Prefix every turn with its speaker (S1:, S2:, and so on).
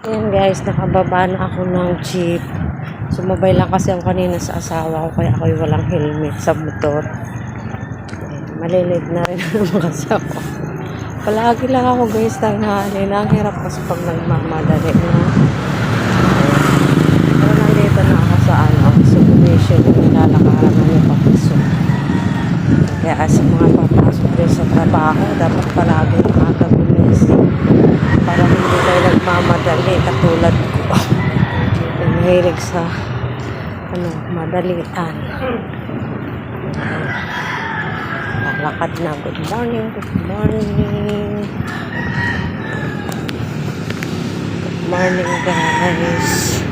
S1: Ayan guys, nakababa na ako ng jeep. Sumabay lang kasi ako kanina sa asawa ko kaya ako'y walang helmet sa motor. Malilid na rin naman kasi ako. Palagi lang ako guys tanghali. Ang hirap kasi pag nagmamadali na. Pero nandito na ako sa submission yung nilalakaran namin papasok. Kaya sa mga papasok din sa trabaho, dapat palagi maaga gumising. Para hindi tayo nagmamadali katulad ko. Mahilig sa madalian. Lakad na. Good morning, good morning. Good morning guys.